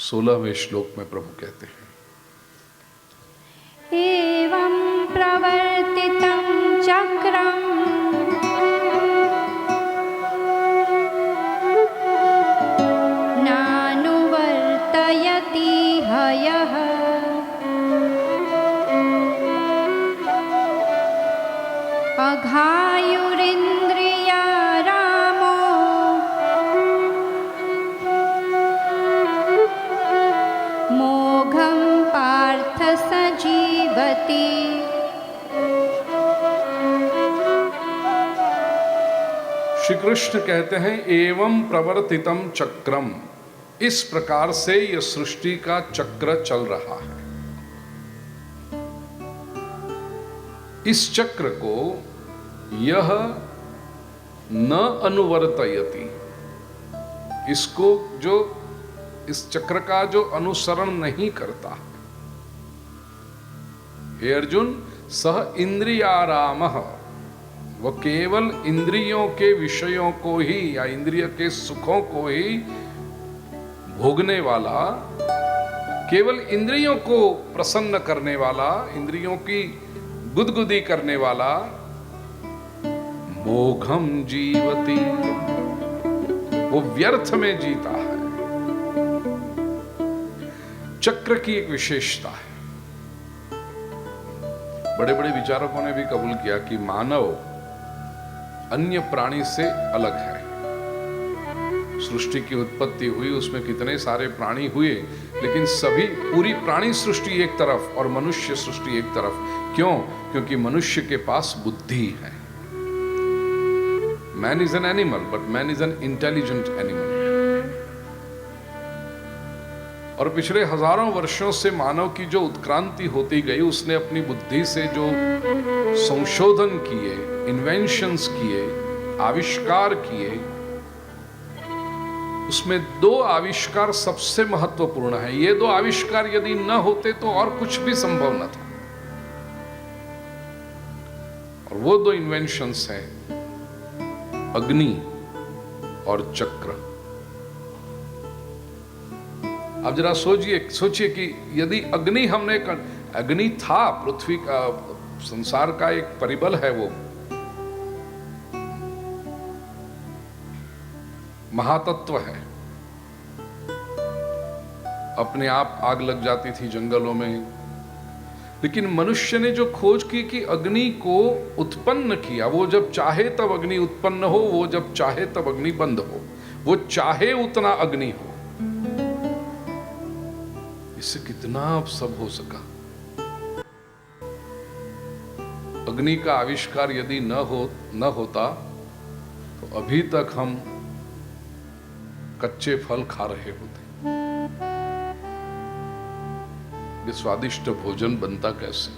16वें श्लोक में प्रभु कहते हैं, एवं प्रवर्तितं चक्रम् नानुवर्तयति हयः अघायुरिन्द्रिया रामो मोघं पार्थ स जीवति। श्री कृष्ण कहते हैं एवं प्रवर्तितम चक्रम, इस प्रकार से यह सृष्टि का चक्र चल रहा है। इस चक्र को यह न अनुवर्तयति, इसको जो इस चक्र का जो अनुसरण नहीं करता, हे अर्जुन, सह इंद्रियारामः, वह केवल इंद्रियों के विषयों को ही या इंद्रिय के सुखों को ही भोगने वाला, केवल इंद्रियों को प्रसन्न करने वाला, इंद्रियों की गुदगुदी करने वाला, मोघम जीवति, वो व्यर्थ में जीता है। चक्र की एक विशेषता है, बड़े बड़े विचारकों ने भी कबूल किया कि मानव अन्य प्राणी से अलग है। सृष्टि की उत्पत्ति हुई, उसमें कितने सारे प्राणी हुए, लेकिन सभी, पूरी प्राणी सृष्टि एक तरफ और मनुष्य सृष्टि एक तरफ। क्यों? क्योंकि मनुष्य के पास बुद्धि है। Man is an animal, but man is an intelligent animal. और पिछले हजारों वर्षों से मानव की जो उत्क्रांति होती गई, उसने अपनी बुद्धि से जो संशोधन किए, इन्वेंशंस किए, आविष्कार किए, उसमें दो आविष्कार सबसे महत्वपूर्ण है। ये दो आविष्कार यदि न होते तो और कुछ भी संभव न था। और वो दो इन्वेंशंस हैं अग्नि और चक्र। अब जरा सोचिए कि यदि अग्नि अग्नि था, पृथ्वी का, संसार का एक परिबल है, वो महातत्व है। अपने आप आग लग जाती थी जंगलों में, लेकिन मनुष्य ने जो खोज की कि अग्नि को उत्पन्न किया, वो जब चाहे तब अग्नि उत्पन्न हो, वो जब चाहे तब अग्नि बंद हो, वो चाहे उतना अग्नि हो। इससे कितना अब सब हो सका। अग्नि का आविष्कार यदि न होता तो अभी तक हम कच्चे फल खा रहे होते। ये स्वादिष्ट भोजन बनता कैसे?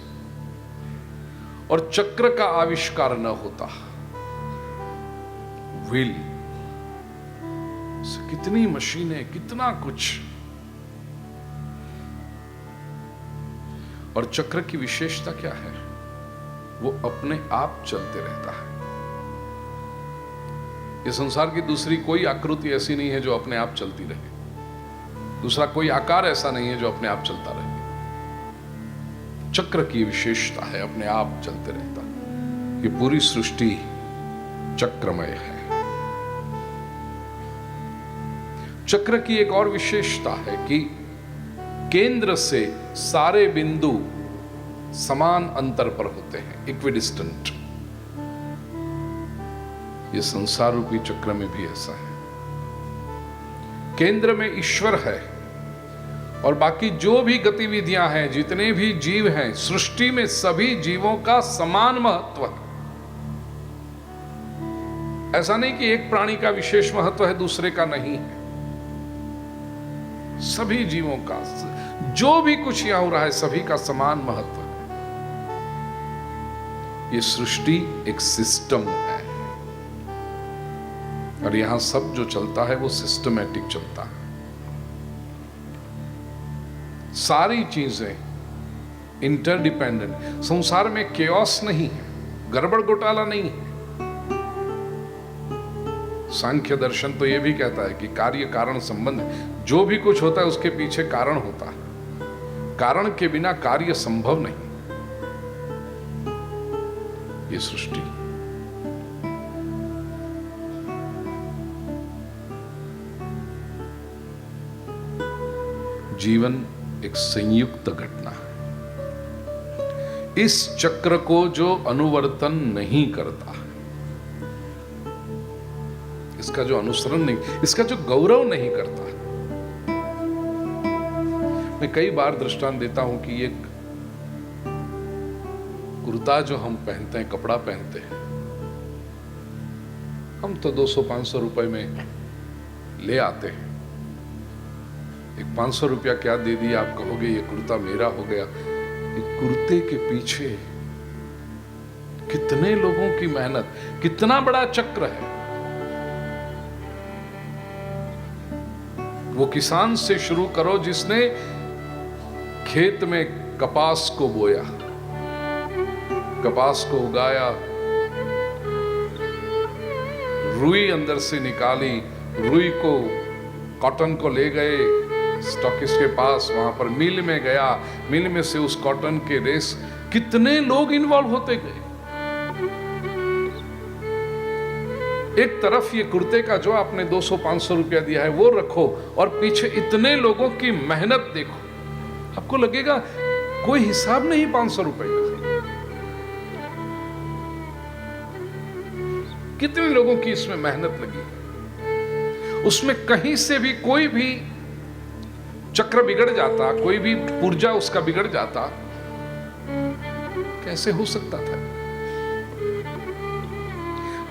और चक्र का आविष्कार न होता, व्हील, कितनी मशीनें, कितना कुछ। और चक्र की विशेषता क्या है? वो अपने आप चलते रहता है। ये संसार की दूसरी कोई आकृति ऐसी नहीं है जो अपने आप चलती रहे, दूसरा कोई आकार ऐसा नहीं है जो अपने आप चलता रहे। चक्र की विशेषता है, अपने आप चलते रहता। ये पूरी सृष्टि चक्रमय है। चक्र की एक और विशेषता है कि केंद्र से सारे बिंदु समान अंतर पर होते हैं, इक्विडिस्टेंट। ये संसार रूपी चक्र में भी ऐसा है। केंद्र में ईश्वर है और बाकी जो भी गतिविधियां हैं, जितने भी जीव हैं सृष्टि में, सभी जीवों का समान महत्व है। ऐसा नहीं कि एक प्राणी का विशेष महत्व है, दूसरे का नहीं है। सभी जीवों का, जो भी कुछ यहां हो रहा है, सभी का समान महत्व है। ये सृष्टि एक सिस्टम है और यहां सब जो चलता है वो सिस्टमैटिक चलता है। सारी चीजें इंटरडिपेंडेंट। संसार में केओस नहीं है, गड़बड़ घोटाला नहीं है। सांख्य दर्शन तो ये भी कहता है कि कार्य कारण संबंध है। जो भी कुछ होता है उसके पीछे कारण होता है, कारण के बिना कार्य संभव नहीं। ये सृष्टि जीवन एक संयुक्त घटना है। इस चक्र को जो अनुवर्तन नहीं करता, इसका जो अनुसरण नहीं, इसका जो गौरव नहीं करता। मैं कई बार दृष्टांत देता हूं कि ये कुर्ता जो हम पहनते हैं, कपड़ा पहनते हैं, हम तो 200-500 रुपए में ले आते हैं। एक 500 रुपया क्या दे दिया, आप कहोगे ये कुर्ता मेरा हो गया। ये कुर्ते के पीछे कितने लोगों की मेहनत, कितना बड़ा चक्र है। वो किसान से शुरू करो जिसने खेत में कपास को बोया, कपास को उगाया, रुई अंदर से निकाली, रुई को, कॉटन को ले गए स्टॉकिस्ट के पास, वहां पर मिल में गया, मिल में से उस कॉटन के रेस, कितने लोग इन्वॉल्व होते गए। एक तरफ ये कुर्ते का जो आपने 200-500 रुपया दिया है वो रखो, और पीछे इतने लोगों की मेहनत देखो, आपको लगेगा कोई हिसाब नहीं 500 रुपए का। कितने लोगों की इसमें मेहनत लगी। उसमें कहीं से भी कोई भी चक्र बिगड़ जाता, कोई भी ऊर्जा उसका बिगड़ जाता, कैसे हो सकता था।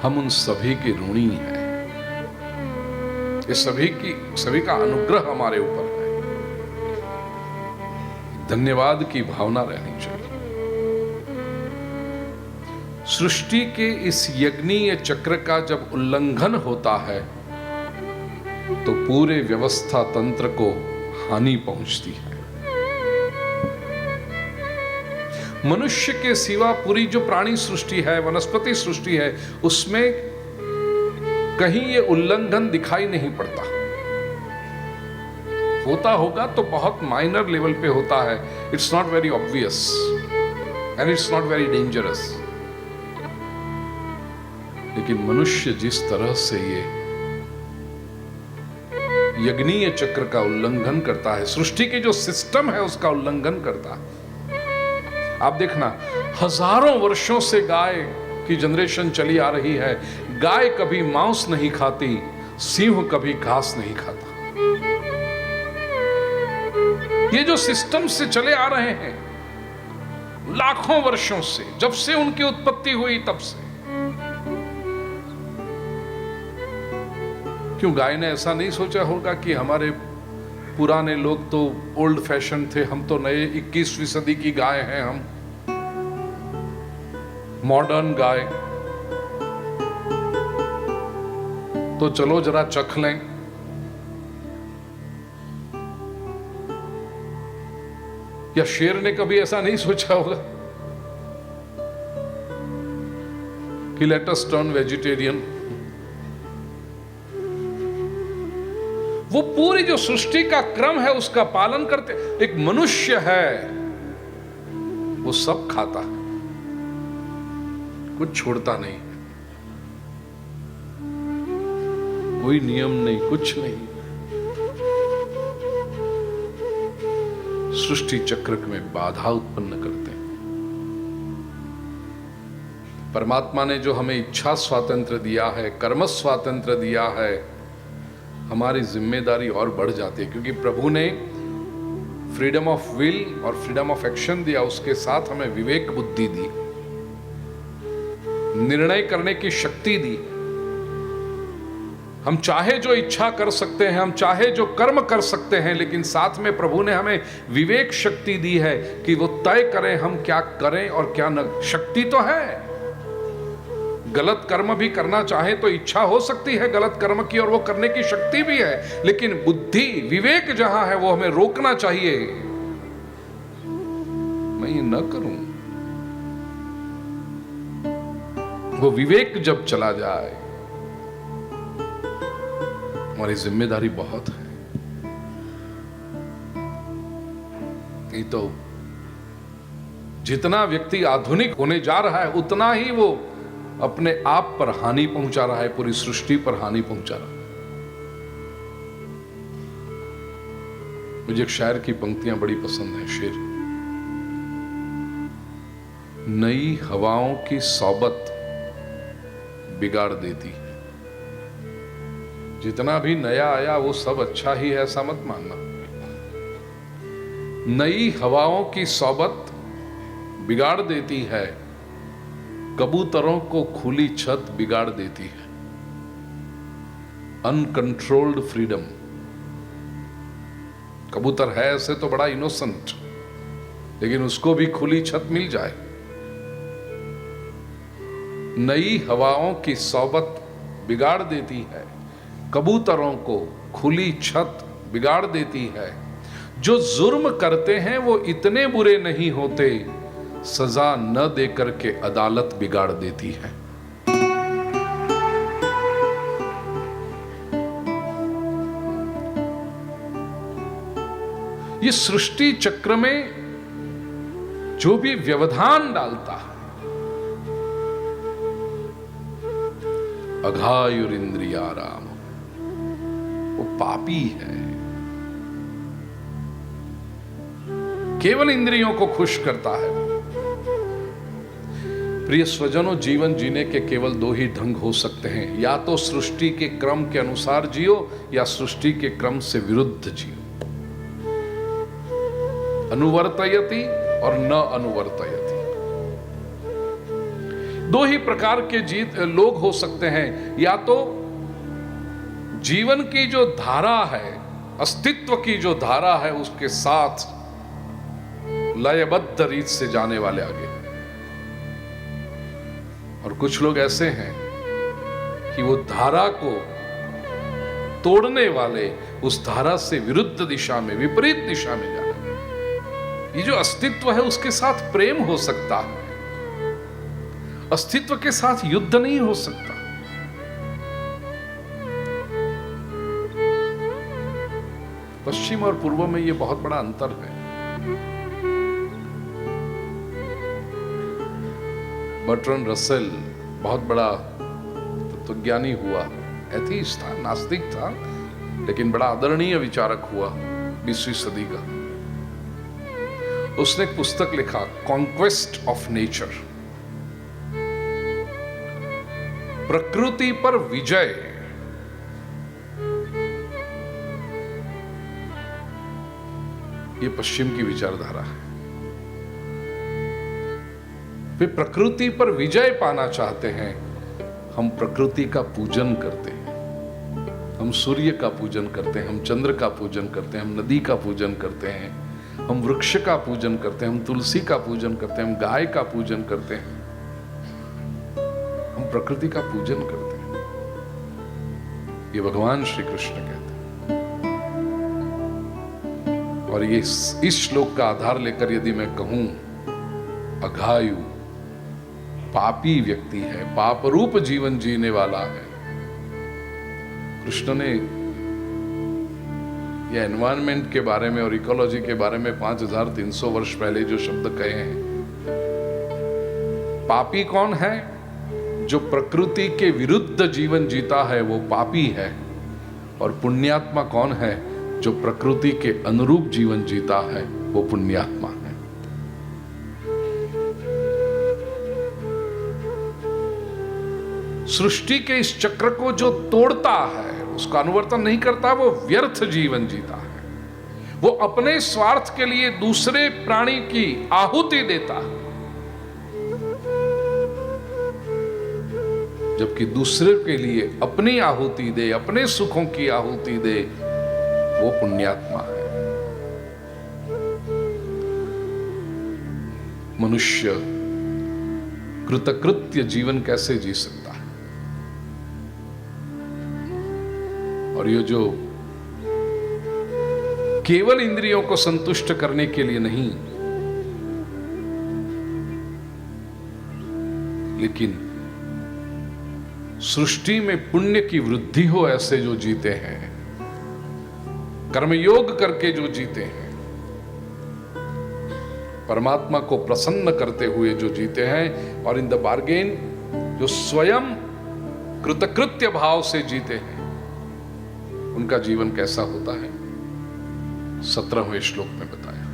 हम उन सभी के ऋणी हैं। ये सभी का अनुग्रह हमारे ऊपर है। धन्यवाद की भावना रहनी चाहिए। सृष्टि के इस यज्ञीय चक्र का जब उल्लंघन होता है तो पूरे व्यवस्था तंत्र को हानि पहुंचती है। मनुष्य के सिवा पूरी जो प्राणी सृष्टि है, वनस्पति सृष्टि है, उसमें कहीं ये उल्लंघन दिखाई नहीं पड़ता। होता होगा तो बहुत माइनर लेवल पे होता है। It's not very obvious and it's not very dangerous. लेकिन मनुष्य जिस तरह से ये यज्ञीय चक्र का उल्लंघन करता है, सृष्टि के जो सिस्टम है उसका उल्लंघन करता है। आप देखना, हजारों वर्षों से गाय की जनरेशन चली आ रही है। गाय कभी मांस नहीं खाती, सिंह कभी घास नहीं खाता। ये जो सिस्टम से चले आ रहे हैं लाखों वर्षों से, जब से उनकी उत्पत्ति हुई तब से। क्यों गाय ने ऐसा नहीं सोचा होगा कि हमारे पुराने लोग तो ओल्ड फैशन थे, हम तो नए 21वीं सदी की गाय हैं, हम मॉडर्न गाय, तो चलो जरा चख लें। या शेर ने कभी ऐसा नहीं सोचा होगा कि लेट अस टर्न वेजिटेरियन। वो पूरी जो सृष्टि का क्रम है उसका पालन करते। एक मनुष्य है, वो सब खाता है, कुछ छोड़ता नहीं, कोई नियम नहीं, कुछ नहीं। सृष्टि चक्र में बाधा उत्पन्न करते हैं। परमात्मा ने जो हमें इच्छा स्वातंत्र दिया है, कर्म स्वातंत्र दिया है, हमारी जिम्मेदारी और बढ़ जाती है। क्योंकि प्रभु ने फ्रीडम ऑफ विल और फ्रीडम ऑफ एक्शन दिया, उसके साथ हमें विवेक बुद्धि दी, निर्णय करने की शक्ति दी। हम चाहे जो इच्छा कर सकते हैं, हम चाहे जो कर्म कर सकते हैं, लेकिन साथ में प्रभु ने हमें विवेक शक्ति दी है कि वो तय करें हम क्या करें और क्या न। शक्ति तो है, गलत कर्म भी करना चाहे तो इच्छा हो सकती है गलत कर्म की, और वो करने की शक्ति भी है। लेकिन बुद्धि, विवेक जहां है वो हमें रोकना चाहिए, मैं ये न करूं। वो विवेक जब चला जाए हमारी जिम्मेदारी बहुत है। नहीं तो जितना व्यक्ति आधुनिक होने जा रहा है उतना ही वो अपने आप पर हानि पहुंचा रहा है, पूरी सृष्टि पर हानि पहुंचा रहा है। मुझे एक शायर की पंक्तियां बड़ी पसंद है। शेर, नई हवाओं की सौबत बिगाड़ देती है। जितना भी नया आया वो सब अच्छा ही है ऐसा मत मानना। नई हवाओं की सौबत बिगाड़ देती है, कबूतरों को खुली छत बिगाड़ देती है। Uncontrolled freedom. कबूतर है ऐसे तो बड़ा इनोसेंट, लेकिन उसको भी खुली छत मिल जाए। नई हवाओं की सौबत बिगाड़ देती है, कबूतरों को खुली छत बिगाड़ देती है। जो जुर्म करते हैं वो इतने बुरे नहीं होते, सजा न देकर के अदालत बिगाड़ देती है। ये सृष्टि चक्र में जो भी व्यवधान डालता है, अघायुरिंद्रियाराम, वो पापी है। केवल इंद्रियों को खुश करता है। प्रिय स्वजनों, जीवन जीने के केवल दो ही ढंग हो सकते हैं, या तो सृष्टि के क्रम के अनुसार जियो या सृष्टि के क्रम से विरुद्ध जियो। अनुवर्तयति और न अनुवर्तयति, दो ही प्रकार के लोग हो सकते हैं। या तो जीवन की जो धारा है, अस्तित्व की जो धारा है, उसके साथ लयबद्ध रीत से जाने वाले आगे, और कुछ लोग ऐसे हैं कि वो धारा को तोड़ने वाले, उस धारा से विरुद्ध दिशा में, विपरीत दिशा में जाने। ये जो अस्तित्व है उसके साथ प्रेम हो सकता है, अस्तित्व के साथ युद्ध नहीं हो सकता। पश्चिम और पूर्व में ये बहुत बड़ा अंतर है। बर्ट्रैंड रसेल बहुत बड़ा तत्वज्ञानी हुआ, एथीस्ट था, नास्तिक था, लेकिन बड़ा आदरणीय विचारक हुआ 20वीं सदी का। उसने एक पुस्तक लिखा, कॉन्क्वेस्ट ऑफ नेचर, प्रकृति पर विजय। ये पश्चिम की विचारधारा है। वे प्रकृति पर विजय पाना चाहते हैं। हम प्रकृति का पूजन करते हैं, हम सूर्य का पूजन करते हैं, हम चंद्र का पूजन करते हैं, हम नदी का पूजन करते हैं, हम वृक्ष का पूजन करते हैं, हम तुलसी का पूजन करते हैं, हम गाय का पूजन करते हैं, हम प्रकृति का पूजन करते हैं। ये भगवान श्री कृष्ण कहते हैं। और ये इस श्लोक का आधार लेकर यदि मैं कहूं, अघायु पापी व्यक्ति है, पाप रूप जीवन जीने वाला है। कृष्ण ने ये एनवायरनमेंट के बारे में और इकोलॉजी के बारे में 5300 वर्ष पहले जो शब्द कहे हैं, पापी कौन है? जो प्रकृति के विरुद्ध जीवन जीता है वो पापी है। और पुण्यात्मा कौन है? जो प्रकृति के अनुरूप जीवन जीता है वो पुण्यात्मा है। सृष्टि के इस चक्र को जो तोड़ता है, उसका अनुवर्तन नहीं करता, वो व्यर्थ जीवन जीता है। वो अपने स्वार्थ के लिए दूसरे प्राणी की आहुति देता है, जबकि दूसरे के लिए अपनी आहुति दे, अपने सुखों की आहुति दे, वो पुण्यात्मा है। मनुष्य कृतकृत्य जीवन कैसे जी सकता है? और ये जो केवल इंद्रियों को संतुष्ट करने के लिए नहीं, लेकिन सृष्टि में पुण्य की वृद्धि हो ऐसे जो जीते हैं, कर्मयोग करके जो जीते हैं, परमात्मा को प्रसन्न करते हुए जो जीते हैं, और इन द बार्गेन जो स्वयं कृतकृत्य भाव से जीते हैं, उनका जीवन कैसा होता है 17वें श्लोक में बताया।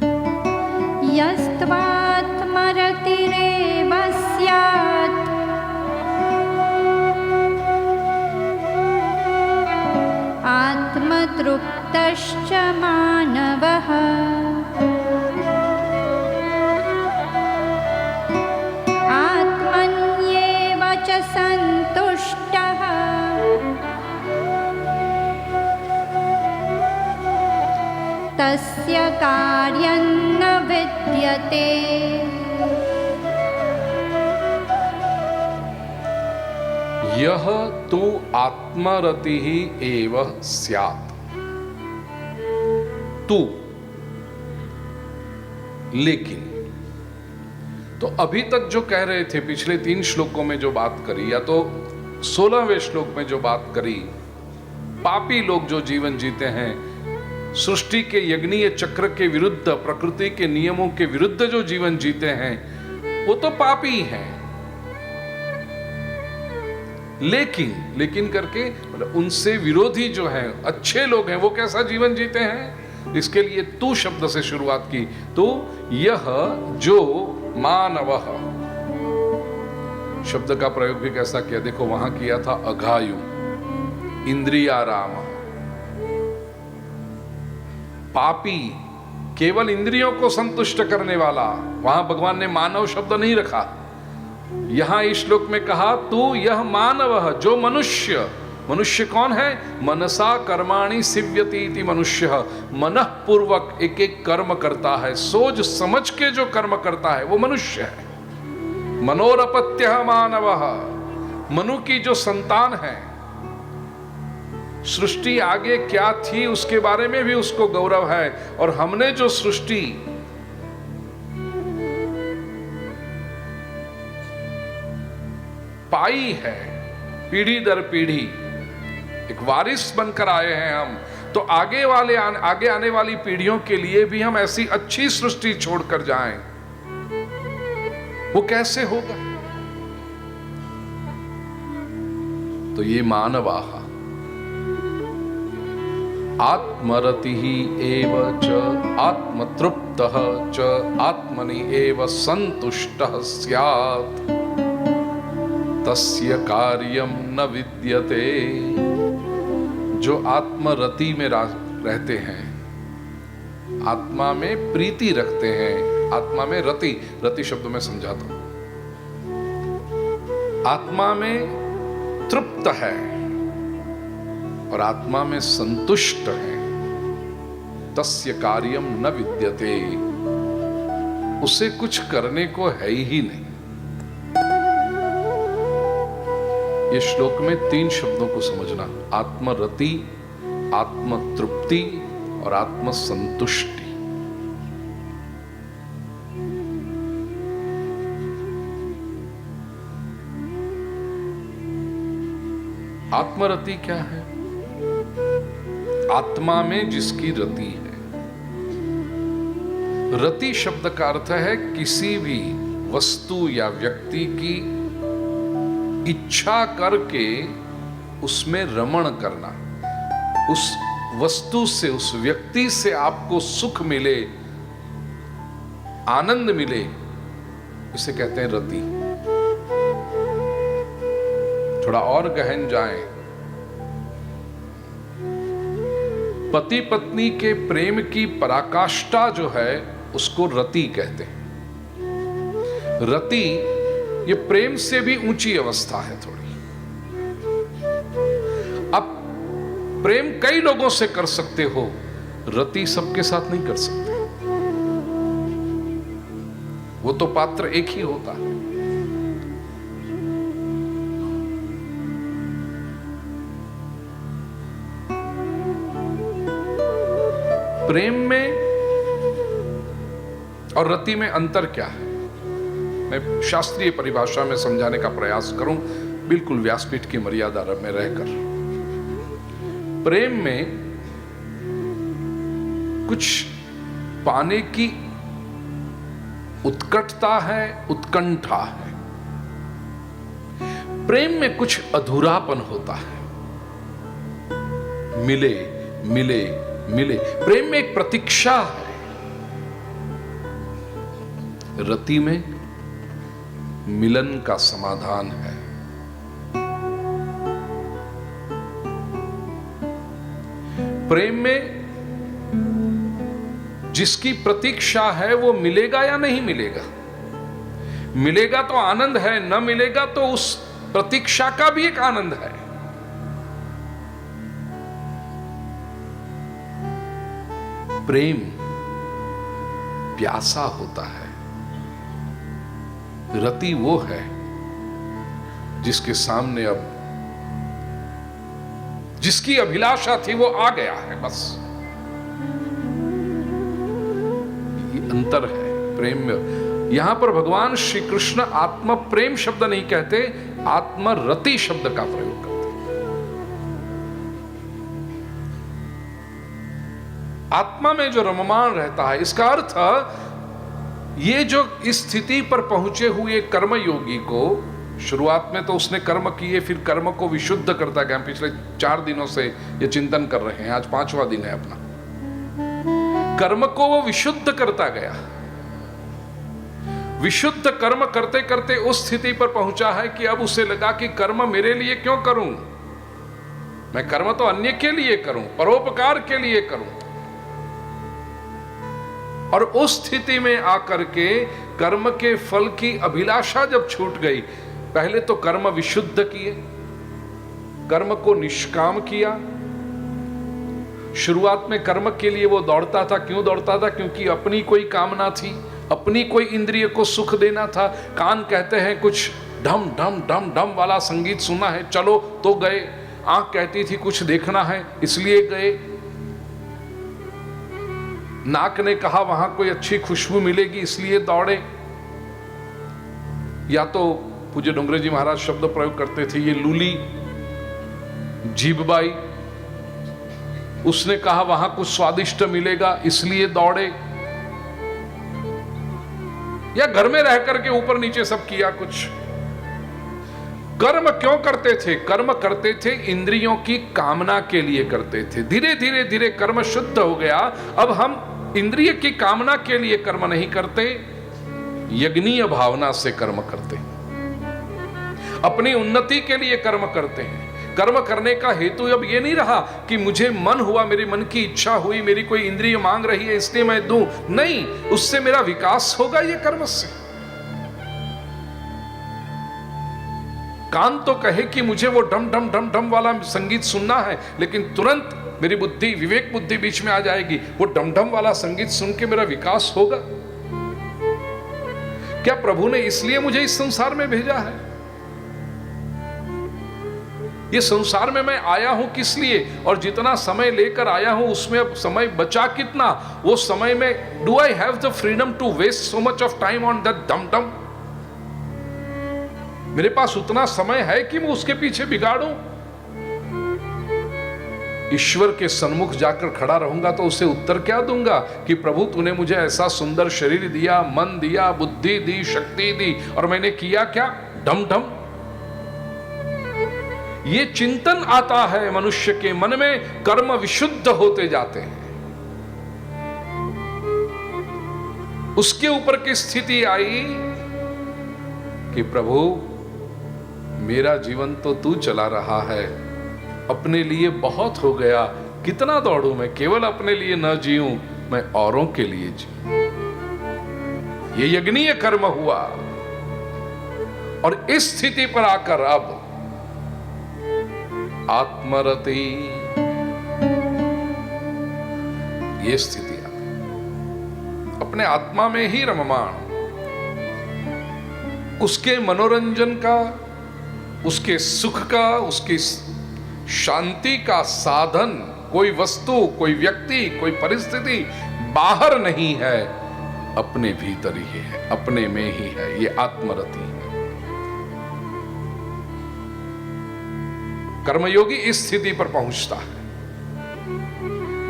यस्त्वात्मरतिरेव स्यात् आत्मतृप्तश्च मानवः आत्मन्येव च सन्तुष्टः तस्य कार्यं न विद्यते। यह तो आत्मरति ही एव स्यात्। तू, लेकिन, तो अभी तक जो कह रहे थे पिछले 3 श्लोकों में जो बात करी, या तो 16वें श्लोक में जो बात करी, पापी लोग जो जीवन जीते हैं, सृष्टि के यज्ञीय चक्र के विरुद्ध, प्रकृति के नियमों के विरुद्ध जो जीवन जीते हैं, वो तो पापी हैं। लेकिन करके मतलब उनसे विरोधी जो हैं, अच्छे लोग हैं, वो कैसा जीवन जीते हैं, इसके लिए तू शब्द से शुरुआत की। तो यह जो मानवः शब्द का प्रयोग भी कैसा किया, देखो वहां किया था अघायु, इंद्रियाराम, पापी, केवल इंद्रियों को संतुष्ट करने वाला। वहां भगवान ने मानव शब्द नहीं रखा, यहां इस श्लोक में कहा तू यह मानव, जो मनुष्य। मनुष्य कौन है? मनसा कर्माणि सिव्यति इति मनुष्य, मनःपूर्वक एक एक कर्म करता है, सोच समझ के जो कर्म करता है वो मनुष्य है। मनोरपत्यः मानवः, मनु की जो संतान है, सृष्टि आगे क्या थी उसके बारे में भी उसको गौरव है, और हमने जो सृष्टि पाई है पीढ़ी दर पीढ़ी, एक वारिस बनकर आए हैं हम, तो आगे आने वाली पीढ़ियों के लिए भी हम ऐसी अच्छी सृष्टि छोड़कर जाएं, वो कैसे होगा? तो ये मानवाः आत्मरतिः एव च आत्मतृप्तः च आत्मनि एव संतुष्टः स्यात् तस्य कार्यं न विद्यते। जो आत्मरति में रहते हैं, आत्मा में प्रीति रखते हैं, आत्मा में रति शब्द में समझाता हूं, आत्मा में तृप्त है और आत्मा में संतुष्ट है, तस्य कार्यम न विद्यते, उसे कुछ करने को है ही नहीं। ये श्लोक में 3 शब्दों को समझना, आत्मरति, आत्मतृप्ति और आत्मसंतुष्टि। आत्मरति क्या है? आत्मा में जिसकी रति है। रति शब्द का अर्थ है किसी भी वस्तु या व्यक्ति की इच्छा करके उसमें रमण करना, उस वस्तु से, उस व्यक्ति से आपको सुख मिले, आनंद मिले, इसे कहते हैं रति। थोड़ा और गहन जाएं, पति पत्नी के प्रेम की पराकाष्ठा जो है उसको रति कहते हैं। रति ये प्रेम से भी ऊंची अवस्था है थोड़ी। अब प्रेम कई लोगों से कर सकते हो, रति सबके साथ नहीं कर सकते, वो तो पात्र एक ही होता है। प्रेम में और रति में अंतर क्या है? मैं शास्त्रीय परिभाषा में समझाने का प्रयास करूं। बिल्कुल व्यासपीठ की मर्यादा में रहकर। प्रेम में कुछ पाने की उत्कटता है, उत्कंठा है। प्रेम में कुछ अधूरापन होता है। मिले मिले मिले। प्रेम में एक प्रतीक्षा है। रति में मिलन का समाधान है। प्रेम में जिसकी प्रतीक्षा है वो मिलेगा या नहीं मिलेगा। मिलेगा तो आनंद है, न मिलेगा तो उस प्रतीक्षा का भी एक आनंद है। प्रेम प्यासा होता है। रति वो है जिसके सामने अब जिसकी अभिलाषा थी वो आ गया है, बस। ये अंतर है प्रेम में। यहां पर भगवान श्री कृष्ण आत्म प्रेम शब्द नहीं कहते, आत्मरति शब्द का प्रयोग करते। आत्मा में जो रममान रहता है, इसका अर्थ ये जो इस स्थिति पर पहुंचे हुए कर्मयोगी को, शुरुआत में तो उसने कर्म किए, फिर कर्म को विशुद्ध करता गया। हम पिछले 4 दिनों से ये चिंतन कर रहे हैं, आज 5वां दिन है अपना। कर्म को वो विशुद्ध करता गया। विशुद्ध कर्म करते करते उस स्थिति पर पहुंचा है कि अब उसे लगा कि कर्म मेरे लिए क्यों करूं, मैं कर्म तो अन्य के लिए करूं, परोपकार के लिए करूं। और उस स्थिति में आकर के कर्म के फल की अभिलाषा जब छूट गई, पहले तो कर्म विशुद्ध किए, कर्म को निष्काम किया। शुरुआत में कर्म के लिए वो दौड़ता था। क्यों दौड़ता था? क्योंकि अपनी कोई कामना थी, अपनी कोई इंद्रिय को सुख देना था। कान कहते हैं कुछ ढम ढम ढम ढम वाला संगीत सुना है, चलो तो गए। आंख कहती थी कुछ देखना है, इसलिए गए। नाक ने कहा वहां कोई अच्छी खुशबू मिलेगी, इसलिए दौड़े। या तो पूज्य डोंगरे जी महाराज शब्द प्रयोग करते थे, ये लूली जीभबाई, उसने कहा वहां कुछ स्वादिष्ट मिलेगा, इसलिए दौड़े। या घर में रह करके ऊपर नीचे सब किया कुछ। कर्म क्यों करते थे? कर्म करते थे इंद्रियों की कामना के लिए करते थे। धीरे धीरे धीरे कर्म शुद्ध हो गया। अब हम इंद्रिय की कामना के लिए कर्म नहीं करते, यज्ञीय भावना से कर्म करते हैं। अपनी उन्नति के लिए कर्म करते हैं। कर्म करने का हेतु अब ये नहीं रहा कि मुझे मन हुआ, मेरी मन की इच्छा हुई, मेरी कोई इंद्रिय मांग रही है इसलिए मैं दूं। नहीं, उससे मेरा विकास होगा ये कर्म से। कान तो कहे कि मुझे वो डम डम डम डम वाला संगीत सुनना है, लेकिन तुरंत मेरी बुद्धि, विवेक बुद्धि बीच में आ जाएगी। वो डम डम वाला संगीत सुन के मेरा विकास होगा? क्या प्रभु ने इसलिए मुझे इस संसार में भेजा है? ये संसार में मैं आया हूं किस लिए? और जितना समय लेकर आया हूं उसमें अब समय बचा कितना? वो समय में do I have the freedom to waste so much of time on that dumb dumb? मेरे पास उतना समय है कि मैं उसके पीछे बिगाड़ूं? ईश्वर के सन्मुख जाकर खड़ा रहूंगा तो उसे उत्तर क्या दूंगा कि प्रभु तूने मुझे ऐसा सुंदर शरीर दिया, मन दिया, बुद्धि दी, शक्ति दी, और मैंने किया क्या? डम डम। ये चिंतन आता है मनुष्य के मन में, कर्म विशुद्ध होते जाते हैं। उसके ऊपर की स्थिति आई कि प्रभु मेरा जीवन तो तू चला रहा है, अपने लिए बहुत हो गया, कितना दौड़ूं मैं? केवल अपने लिए न जीऊं, मैं औरों के लिए जीऊं। ये यज्ञीय कर्म हुआ। और इस स्थिति पर आकर अब आत्मरति, ये स्थिति आ गई। अपने आत्मा में ही रममाण, उसके मनोरंजन का, उसके सुख का, उसकी शांति का साधन कोई वस्तु, कोई व्यक्ति, कोई परिस्थिति बाहर नहीं है, अपने भीतर ही है, अपने में ही है। ये आत्मरति है। कर्मयोगी इस स्थिति पर पहुंचता है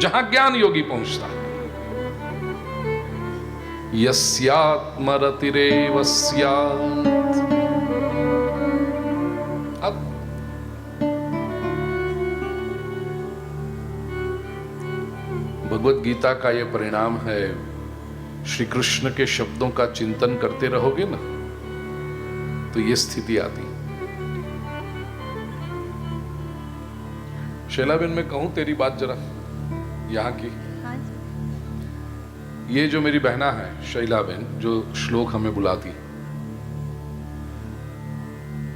जहां ज्ञान योगी पहुंचता है। यस्यात्मरतिरेव स्यात्। अब भगवत गीता का यह परिणाम है, श्री कृष्ण के शब्दों का चिंतन करते रहोगे ना तो यह स्थिति आती। शैलाबेन, मैं कहूं तेरी बात जरा यहां की। ये जो मेरी बहना है शैलाबेन, जो श्लोक हमें बुलाती,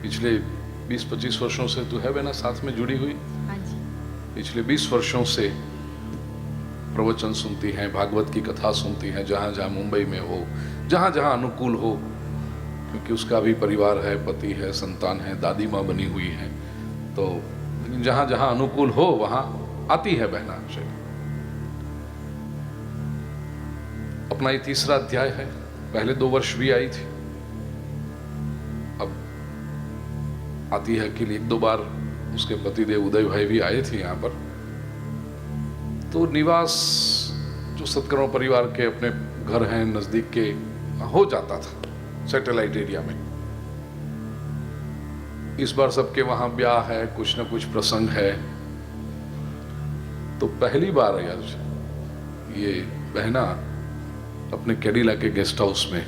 पिछले 20-25 वर्षों से तू है बहना साथ में जुड़ी हुई। पिछले 20 वर्षों से प्रवचन सुनती हैं, भागवत की कथा सुनती हैं, जहां जहां मुंबई में हो, जहां जहां अनुकूल हो, क्योंकि उसका भी परिवार है, पति है, संतान है, दादी माँ बनी हुई है, तो जहां जहां अनुकूल हो वहां आती है बहना शैला। अपना ये तीसरा अध्याय है, पहले 2 वर्ष भी आई थी, अब आती है अकेली। 1-2 बार उसके पतिदेव उदय भाई भी आए थे यहाँ पर, तो निवास जो सत्कर्म परिवार के अपने घर हैं नजदीक के, हो जाता था सैटेलाइट एरिया में। इस बार सबके वहां ब्याह है, कुछ ना कुछ प्रसंग है, तो पहली बार यार ये बहना अपने कैडिला के गेस्ट हाउस में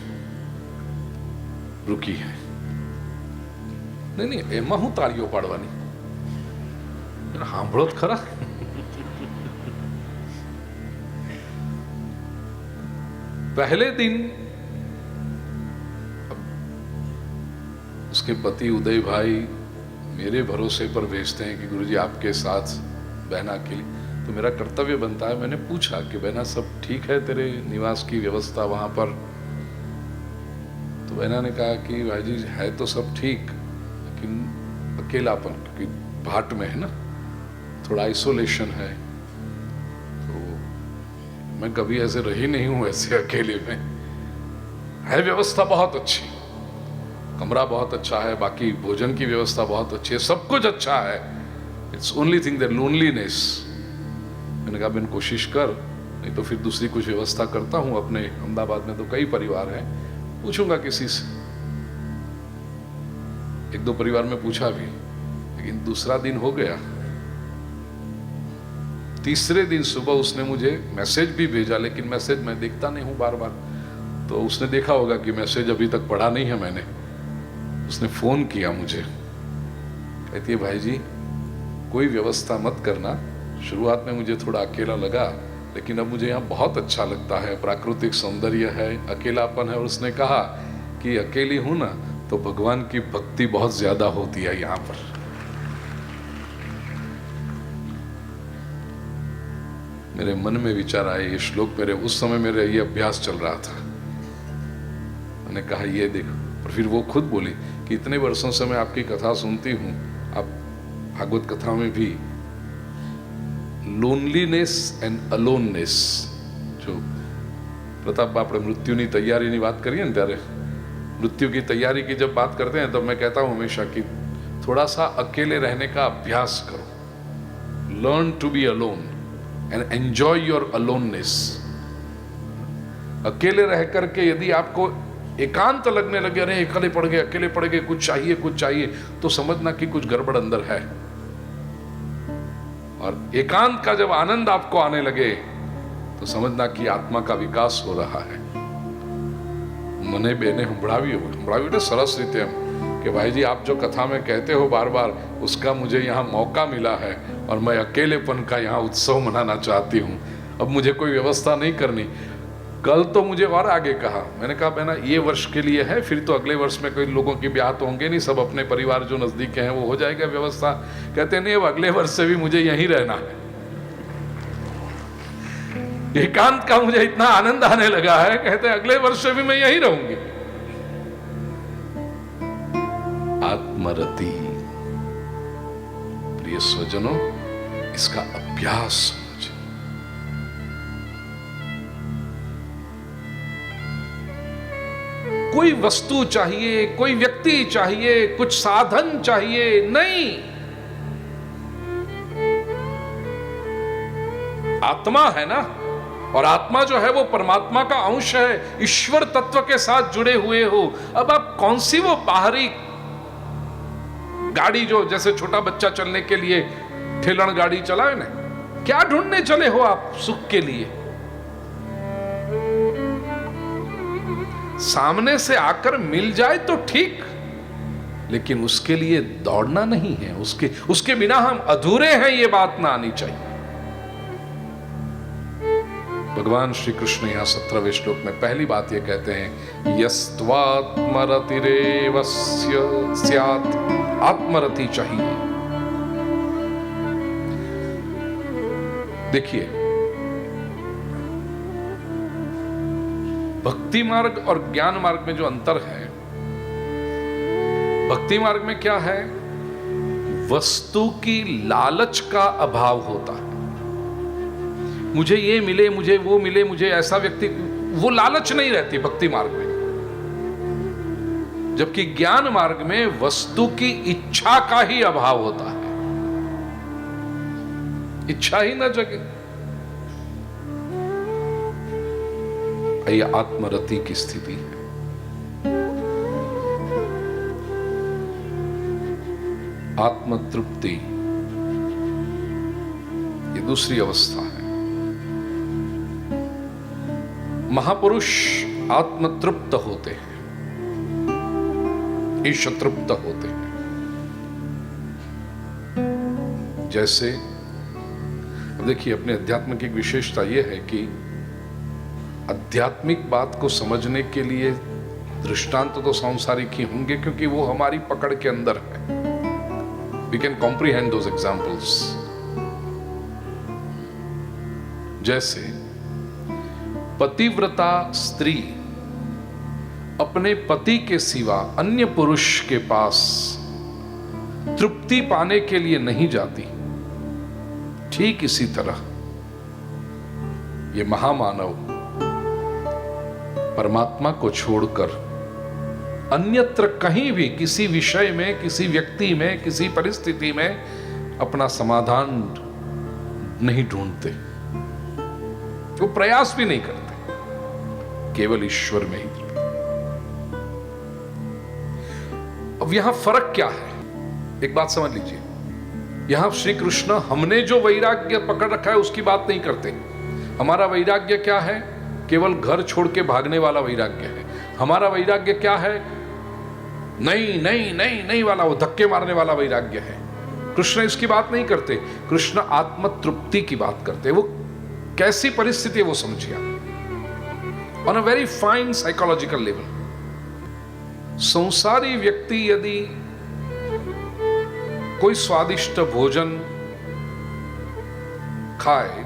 रुकी है। नहीं एमा हूं ताड़ियों पाड़वानी, सांभळो ज खरा। पहले दिन उसके पति उदय भाई मेरे भरोसे पर भेजते हैं कि गुरुजी आपके साथ बहना अकेली, तो मेरा कर्तव्य बनता है, मैंने पूछा कि बहना सब ठीक है तेरे निवास की व्यवस्था वहां पर? तो बहना ने कहा कि भाई जी है तो सब ठीक, लेकिन अकेलापन, क्योंकि भाट में है ना, थोड़ा आइसोलेशन है, तो मैं कभी ऐसे रही नहीं हूं ऐसे अकेले में। है व्यवस्था बहुत अच्छी, कमरा बहुत अच्छा है, बाकी भोजन की व्यवस्था बहुत अच्छी है, सब कुछ अच्छा है, it's only thing that loneliness. मैंने कहा बिन कोशिश कर, नहीं तो फिर दूसरी कुछ व्यवस्था करता हूं। अपने अहमदाबाद में तो कई परिवार हैं, पूछूंगा किसी से। 1-2 परिवार में पूछा भी, लेकिन दूसरा दिन हो गया, तीसरे दिन सुबह उसने मुझे मैसेज भी भेजा, लेकिन मैसेज मैं देखता नहीं हूं बार बार, तो उसने देखा होगा कि मैसेज अभी तक पढ़ा नहीं है मैंने। उसने फोन किया मुझे, कहती है भाई जी कोई व्यवस्था मत करना, शुरुआत में मुझे थोड़ा अकेला लगा, लेकिन अब मुझे यहाँ बहुत अच्छा लगता है, प्राकृतिक सौंदर्य है, अकेलापन है। और उसने कहा कि अकेली हूं ना तो भगवान की भक्ति बहुत ज्यादा होती है यहाँ पर। मेरे मन में विचार आए, ये श्लोक मेरे उस समय मेरे ये अभ्यास चल रहा था, मैंने कहा ये देखो। और फिर वो खुद बोली कि इतने वर्षों से मैं आपकी कथा सुनती हूँ, आप भागवत कथा में भी लोनलीनेस एंड अलोननेस, जो प्रताप बापड़े मृत्युनी तैयारी बात करिए ना, त्यारे मृत्यु की तैयारी की जब बात करते हैं तब मैं कहता हूं हमेशा कि थोड़ा सा अकेले रहने का अभ्यास करो, learn to be alone and enjoy your aloneness. अकेले रह करके यदि आपको एकांत लगने लगे, अरे अकेले पड़ गए, कुछ चाहिए, तो समझना कि कुछ गड़बड़ अंदर है। और एकांत का जब आनंद आपको आने लगे तो समझना कि आत्मा का विकास हो रहा है। मने बेने हंबड़ावी सरस रीते कि भाई जी आप जो कथा में कहते हो बार बार, उसका मुझे यहाँ मौका मिला है और मैं अकेलेपन का यहाँ उत्सव मनाना चाहती हूँ। अब मुझे कोई व्यवस्था नहीं करनी। कल तो मुझे और आगे कहा, मैंने कहा बहना ये वर्ष के लिए है, फिर तो अगले वर्ष में कोई लोगों की ब्याह तो होंगे नहीं, सब अपने परिवार जो नजदीक के हैं वो हो जाएगा व्यवस्था। कहते नहीं, अब अगले वर्ष से भी मुझे यहीं रहना है। एकांत का मुझे इतना आनंद आने लगा है, कहते अगले वर्ष से भी मैं यहीं रहूंगी। आत्मरति प्रिय स्वजनों, इसका अभ्यास कोई वस्तु चाहिए, कोई व्यक्ति चाहिए, कुछ साधन चाहिए नहीं, आत्मा है ना, और आत्मा जो है वो परमात्मा का अंश है, ईश्वर तत्व के साथ जुड़े हुए हो। अब आप कौन सी वो बाहरी गाड़ी जो जैसे छोटा बच्चा चलने के लिए ठेलन गाड़ी चलाए ना, क्या ढूंढने चले हो आप सुख के लिए? सामने से आकर मिल जाए तो ठीक, लेकिन उसके लिए दौड़ना नहीं है। उसके बिना हम अधूरे हैं, ये बात ना आनी चाहिए। भगवान श्री कृष्ण यहां 17वें श्लोक में पहली बात ये कहते हैं, यस्त्वात्मरतिरेव स्यात्, आत्मरति चाहिए। देखिए, भक्ति मार्ग और ज्ञान मार्ग में जो अंतर है, भक्ति मार्ग में क्या है, वस्तु की लालच का अभाव होता है। मुझे ये मिले, मुझे वो मिले, मुझे ऐसा व्यक्ति, वो लालच नहीं रहती भक्ति मार्ग में। जबकि ज्ञान मार्ग में वस्तु की इच्छा का ही अभाव होता है, इच्छा ही न जगे। यह आत्मरति की स्थिति है। आत्मतृप्ति ये दूसरी अवस्था है। महापुरुष आत्मतृप्त होते हैं, ईशतृप्त होते हैं। जैसे देखिए, अपने अध्यात्म की एक विशेषता यह है कि आध्यात्मिक बात को समझने के लिए दृष्टांत तो सांसारिक ही होंगे, क्योंकि वो हमारी पकड़ के अंदर है। We can comprehend those examples. जैसे पतिव्रता स्त्री अपने पति के सिवा अन्य पुरुष के पास तृप्ति पाने के लिए नहीं जाती, ठीक इसी तरह ये महामानव परमात्मा को छोड़कर अन्यत्र कहीं भी किसी विषय में, किसी व्यक्ति में, किसी परिस्थिति में अपना समाधान नहीं ढूंढते, वो प्रयास भी नहीं करते, केवल ईश्वर में ही। अब यहां फर्क क्या है, एक बात समझ लीजिए। यहां श्री कृष्ण हमने जो वैराग्य पकड़ रखा है उसकी बात नहीं करते। हमारा वैराग्य क्या है? केवल घर छोड़ के भागने वाला वैराग्य है। हमारा वैराग्य क्या है? नहीं नहीं नहीं नहीं वाला, वो धक्के मारने वाला वैराग्य है। कृष्ण इसकी बात नहीं करते। कृष्ण आत्म तृप्ति की बात करते। वो कैसी परिस्थिति है वो समझिए, on a very fine psychological level. संसारी व्यक्ति यदि कोई स्वादिष्ट भोजन खाए,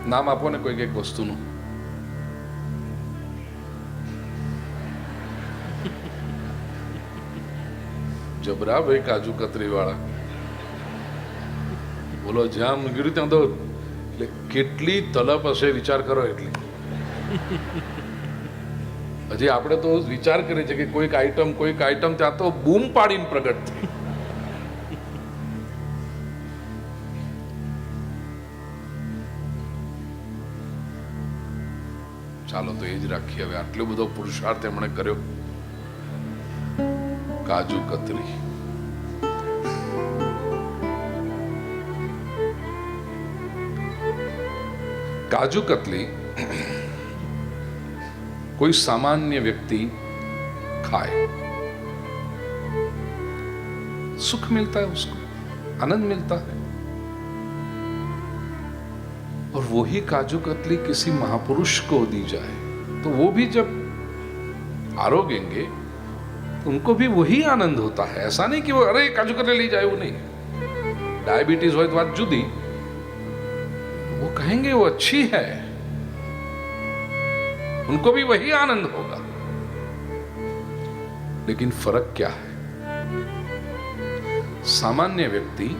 नाम आपो ने कोई एक वस्तुનું, જબરા ભાઈ કાજુ કતરી વાળા બોલો, જામ ગીરી ત્યાં તો એટલે કેટલી તલપ હશે વિચાર કરો એટલી। હજી આપણે તો વિચાર કરીએ છીએ કે કોઈક આઈટમ ત્યાં તો બૂમ પાડીને પ્રગટ થઈ। ચાલો તો એ જ રાખીએ। હવે આટલો બધો પુરુષાર્થ એમણે કર્યો, કાજુ કતરી। काजू कतली कोई सामान्य व्यक्ति खाए, सुख मिलता है, उसको आनंद मिलता है। और वही काजू कतली किसी महापुरुष को दी जाए तो वो भी जब आरोगेंगे उनको भी वही आनंद होता है। ऐसा नहीं कि वो अरे काजू कतली ली जाए, वो नहीं। डायबिटीज हो तो बात जुदी, वो कहेंगे वो अच्छी है, उनको भी वही आनंद होगा। लेकिन फर्क क्या है? सामान्य व्यक्ति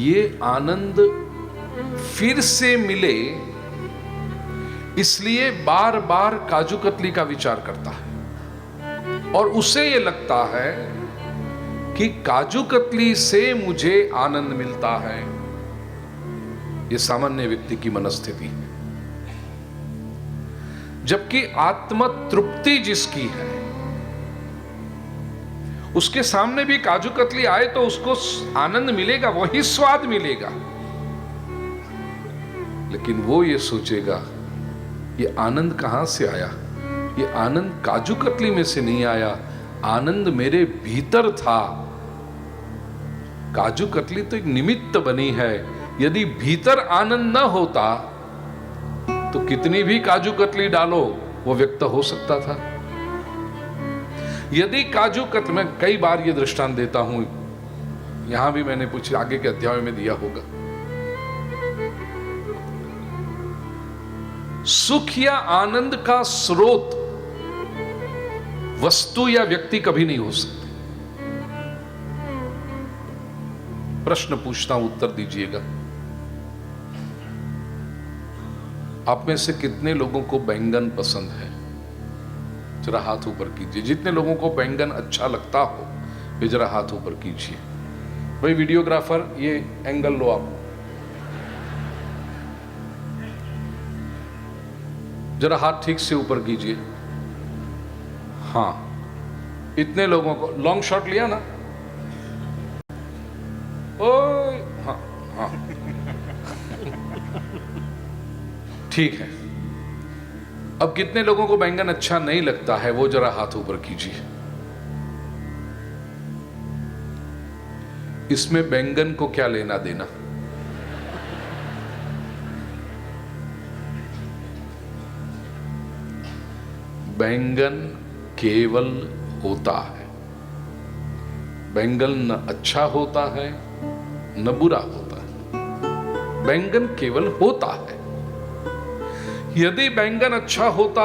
ये आनंद फिर से मिले इसलिए बार बार काजू कतली का विचार करता है, और उसे ये लगता है कि काजू कतली से मुझे आनंद मिलता है, ये सामान्य व्यक्ति की मनस्थिति है। जबकि आत्म तृप्ति जिसकी है, उसके सामने भी काजू कतली आए तो उसको आनंद मिलेगा, वही स्वाद मिलेगा, लेकिन वो ये सोचेगा ये आनंद कहां से आया, ये आनंद काजू कतली में से नहीं आया, आनंद मेरे भीतर था। काजू कतली तो एक निमित्त बनी है, यदि भीतर आनंद न होता तो कितनी भी काजू कतली डालो वो व्यक्त हो सकता था। यदि काजू कतली, मैं कई बार ये दृष्टांत देता हूं, यहां भी मैंने कुछ आगे के अध्याय में दिया होगा। सुख या आनंद का स्रोत वस्तु या व्यक्ति कभी नहीं हो सकती। प्रश्न पूछता हूं, उत्तर दीजिएगा। आप में से कितने लोगों को बैंगन पसंद है? जरा हाथ ऊपर कीजिए। जितने लोगों को बैंगन अच्छा लगता हो वे जरा हाथ ऊपर कीजिए। भाई वीडियोग्राफर, ये एंगल लो आप, जरा हाथ ठीक से ऊपर कीजिए। हाँ, इतने लोगों को लॉन्ग शॉट लिया ना? ओ हाँ हाँ ठीक है। अब कितने लोगों को बैंगन अच्छा नहीं लगता है वो जरा हाथ ऊपर कीजिए। इसमें बैंगन को क्या लेना देना? बैंगन केवल होता है, बैंगन न अच्छा होता है न बुरा होता है, बैंगन केवल होता है। यदि बैंगन अच्छा होता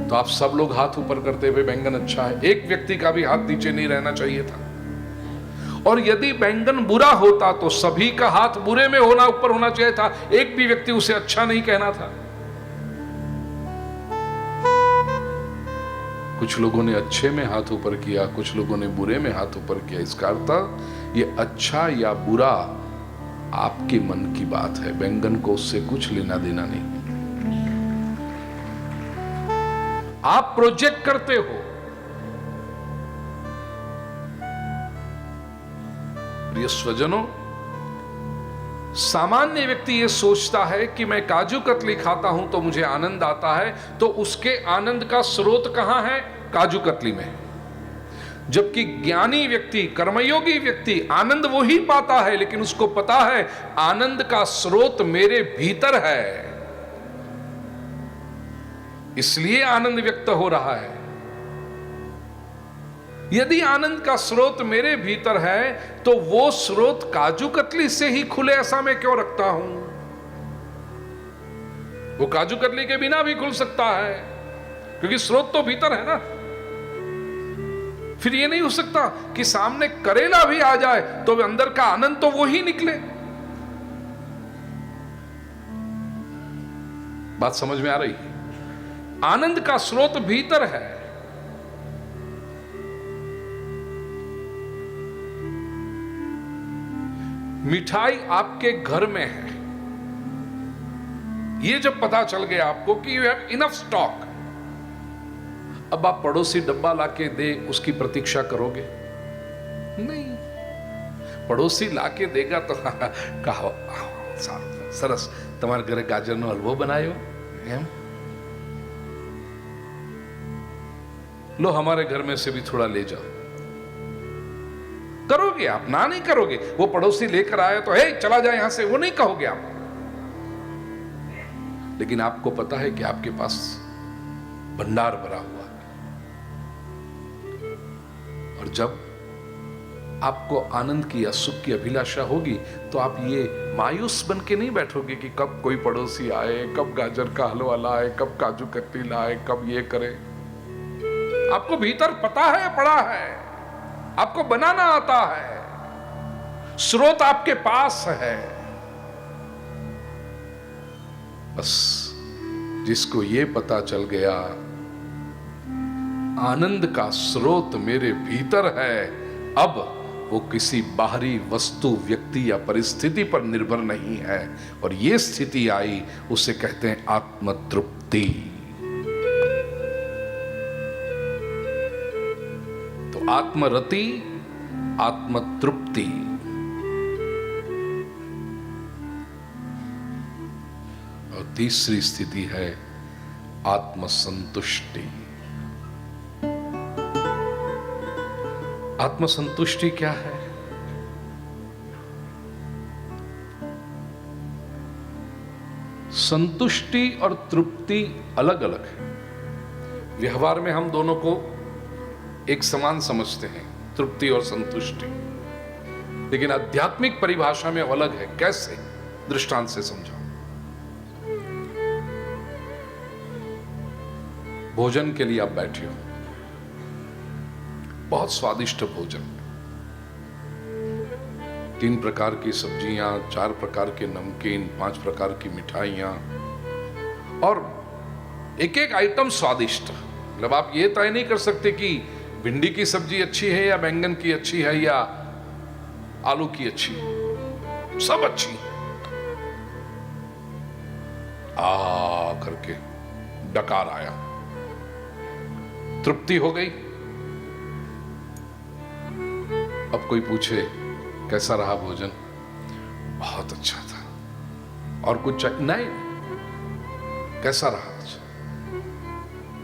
तो आप सब लोग हाथ ऊपर करते हुए बैंगन अच्छा है, एक व्यक्ति का भी हाथ नीचे नहीं रहना चाहिए था। और यदि बैंगन बुरा होता तो सभी का हाथ बुरे में होना, ऊपर होना चाहिए था, एक भी व्यक्ति उसे अच्छा नहीं कहना था। कुछ लोगों ने अच्छे में हाथ ऊपर किया, कुछ लोगों ने बुरे में हाथ ऊपर किया। इसका अर्थ ये अच्छा या बुरा आपके मन की बात है, बैंगन को उससे कुछ लेना देना नहीं। आप प्रोजेक्ट करते हो। प्रिय स्वजनों, सामान्य व्यक्ति यह सोचता है कि मैं काजू कतली खाता हूं तो मुझे आनंद आता है, तो उसके आनंद का स्रोत कहां है? काजू कतली में। जबकि ज्ञानी व्यक्ति, कर्मयोगी व्यक्ति आनंद वो ही पाता है, लेकिन उसको पता है आनंद का स्रोत मेरे भीतर है, इसलिए आनंद व्यक्त हो रहा है। यदि आनंद का स्रोत मेरे भीतर है तो वो स्रोत काजू कतली से ही खुले, ऐसा मैं क्यों रखता हूं? वो काजू कतली के बिना भी खुल सकता है, क्योंकि स्रोत तो भीतर है ना। फिर ये नहीं हो सकता कि सामने करेला भी आ जाए तो अंदर का आनंद तो वो ही निकले। बात समझ में आ रही है? आनंद का स्रोत भीतर है। मिठाई आपके घर में है, ये जब पता चल गया आपको कि यू हैव इनफ स्टॉक, अब आप पड़ोसी डब्बा लाके दे उसकी प्रतीक्षा करोगे? नहीं। पड़ोसी लाके देगा तो कहो सरस તમારા ઘરે ગાજરનો હલવો બનાવ્યો એમ, लो हमारे घर में से भी थोड़ा ले जाओ, करोगे आप? ना नहीं करोगे। वो पड़ोसी लेकर आया तो हे चला जाए यहां से, वो नहीं कहोगे आप। लेकिन आपको पता है कि आपके पास भंडार भरा हुआ है, और जब आपको आनंद की या सुख की अभिलाषा होगी तो आप ये मायूस बन के नहीं बैठोगे कि कब कोई पड़ोसी आए, कब गाजर का हलवा लाए, कब काजू कतली लाए, कब ये करे। आपको भीतर पता है, पड़ा है, आपको बनाना आता है, स्रोत आपके पास है। बस जिसको ये पता चल गया आनंद का स्रोत मेरे भीतर है, अब वो किसी बाहरी वस्तु, व्यक्ति या परिस्थिति पर निर्भर नहीं है। और ये स्थिति आई, उसे कहते हैं आत्मतृप्ति। तो आत्मरति, आत्मतृप्ति। और तीसरी स्थिति है आत्मसंतुष्टि। आत्मसंतुष्टि क्या है? संतुष्टि और तृप्ति अलग अलग है। व्यवहार में हम दोनों को एक समान समझते हैं, तृप्ति और संतुष्टि, लेकिन आध्यात्मिक परिभाषा में अलग है। कैसे? दृष्टांत से समझाओ। भोजन के लिए आप बैठे हो, बहुत स्वादिष्ट भोजन, 3 प्रकार की सब्जियां, 4 प्रकार के नमकीन, 5 प्रकार की मिठाइयां, और एक एक आइटम स्वादिष्ट। मतलब आप ये तय नहीं कर सकते कि भिंडी की सब्जी अच्छी है या बैंगन की अच्छी है या आलू की अच्छी है, सब अच्छी। करके डकार आया, तृप्ति हो गई। अब कोई पूछे कैसा रहा भोजन? बहुत अच्छा था। और कुछ चाहिए? नहीं। कैसा रहा?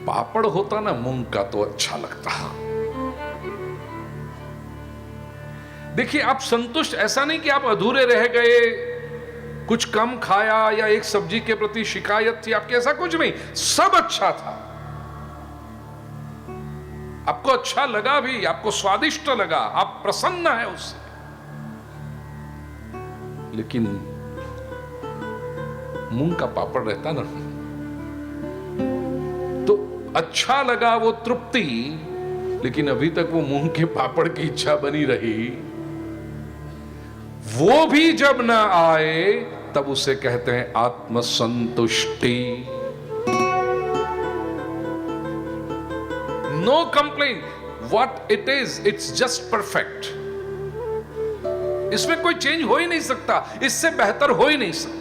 पापड़ होता ना मूंग का तो अच्छा लगता। देखिए, आप संतुष्ट, ऐसा नहीं कि आप अधूरे रह गए, कुछ कम खाया या एक सब्जी के प्रति शिकायत थी आपकी, ऐसा कुछ नहीं। सब अच्छा था, आपको अच्छा लगा भी, आपको स्वादिष्ट लगा, आप प्रसन्न है उससे। लेकिन मूंग का पापड़ रहता ना, तो अच्छा लगा, वो तृप्ति, लेकिन अभी तक वो मूंग के पापड़ की इच्छा बनी रही। वो भी जब ना आए तब उसे कहते हैं आत्मसंतुष्टि। No complain, what it is, it's just perfect. इसमें कोई चेंज हो ही नहीं सकता, इससे बेहतर हो ही नहीं सकता।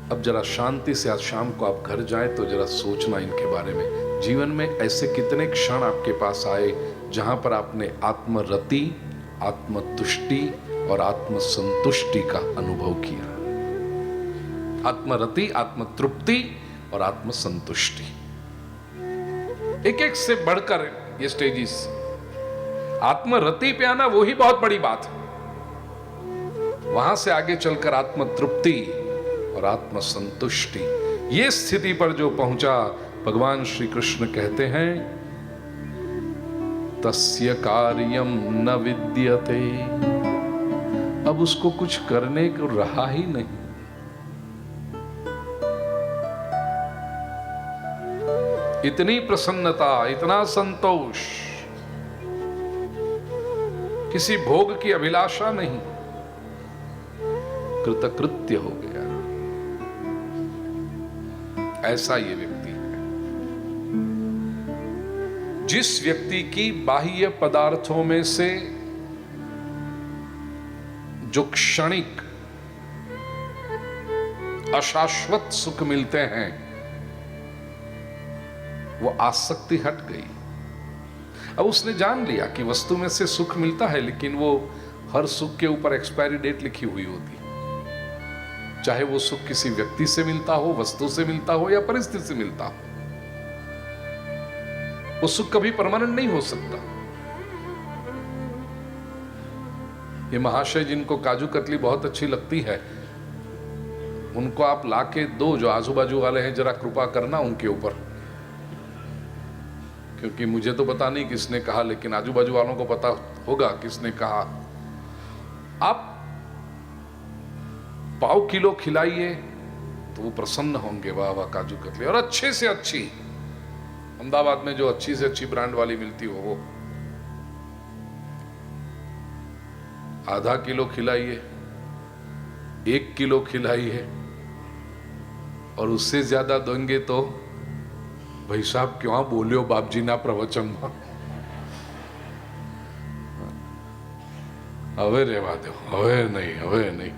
अब जरा शांति से आज शाम को आप घर जाएं तो जरा सोचना इनके बारे में। जीवन में ऐसे कितने क्षण आपके पास आए जहां पर आपने आत्मरति, आत्मतुष्टि और आत्मसंतुष्टि का अनुभव किया। आत्मरति, आत्मतृप्ति और आत्मसंतुष्टि, एक एक से बढ़कर ये स्टेजेस। आत्मरति पे आना वो ही बहुत बड़ी बात है। वहां से आगे चलकर आत्मतृप्ति और आत्मसंतुष्टि, ये स्थिति पर जो पहुंचा, भगवान श्री कृष्ण कहते हैं तस्य कार्यम न विद्यते। अब उसको कुछ करने को रहा ही नहीं। इतनी प्रसन्नता, इतना संतोष, किसी भोग की अभिलाषा नहीं, कृतकृत्य हो गया। ऐसा ये व्यक्ति है। जिस व्यक्ति की बाह्य पदार्थों में से जो क्षणिक अशाश्वत सुख मिलते हैं, वो आसक्ति हट गई। अब उसने जान लिया कि वस्तु में से सुख मिलता है, लेकिन वो हर सुख के ऊपर एक्सपायरी डेट लिखी हुई होती। चाहे वो सुख किसी व्यक्ति से मिलता हो, वस्तु से मिलता हो या परिस्थिति से मिलता हो, वो सुख कभी परमानेंट नहीं हो सकता। ये महाशय जिनको काजू कतली बहुत अच्छी लगती है, उनको आप लाके दो, जो आजू बाजू वाले हैं जरा कृपा करना उनके ऊपर, क्योंकि मुझे तो पता नहीं किसने कहा, लेकिन आजू बाजू वालों को पता होगा किसने कहा। आप पाव किलो खिलाइए तो वो प्रसन्न होंगे, वाह वाह काजू कतली, और अच्छे से अच्छी, अहमदाबाद में जो अच्छी से अच्छी ब्रांड वाली मिलती हो वो। आधा किलो खिलाइए, 1 किलो खिलाइए, और उससे ज्यादा देंगे तो भाई साहब क्यों बोलियो बाप जी ना प्रवचन में। हवे रेवा दो, हवे नहीं।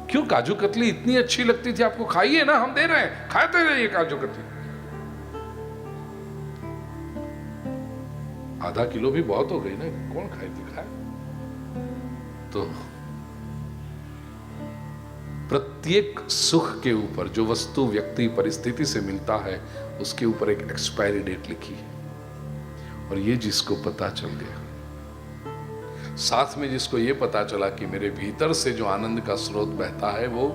क्यों? काजू कतली इतनी अच्छी लगती थी आपको, खाइए ना, हम दे रहे हैं, खाते रहिए काजू कतली। आधा किलो भी बहुत हो गई ना, कौन खाए दिखाए। तो प्रत्येक सुख के ऊपर जो वस्तु व्यक्ति परिस्थिति से मिलता है उसके ऊपर एक एक्सपायरी डेट लिखी है, और ये जिसको पता चल गया, साथ में जिसको ये पता चला कि मेरे भीतर से जो आनंद का स्रोत बहता है वो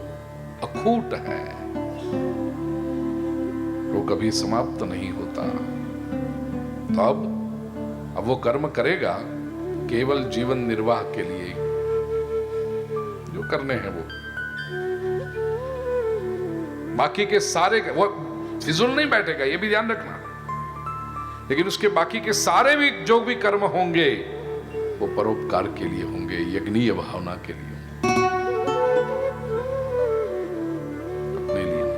अखूट है, वो कभी समाप्त नहीं होता, तो अब वो कर्म करेगा केवल जीवन निर्वाह के लिए, जो करने हैं वो, बाकी के सारे वो फिजूल नहीं बैठेगा, ये भी ध्यान रखना। लेकिन उसके बाकी के सारे भी जो भी कर्म होंगे वो परोपकार के लिए होंगे, यज्ञीय भावना के लिए, अपने लिए नहीं।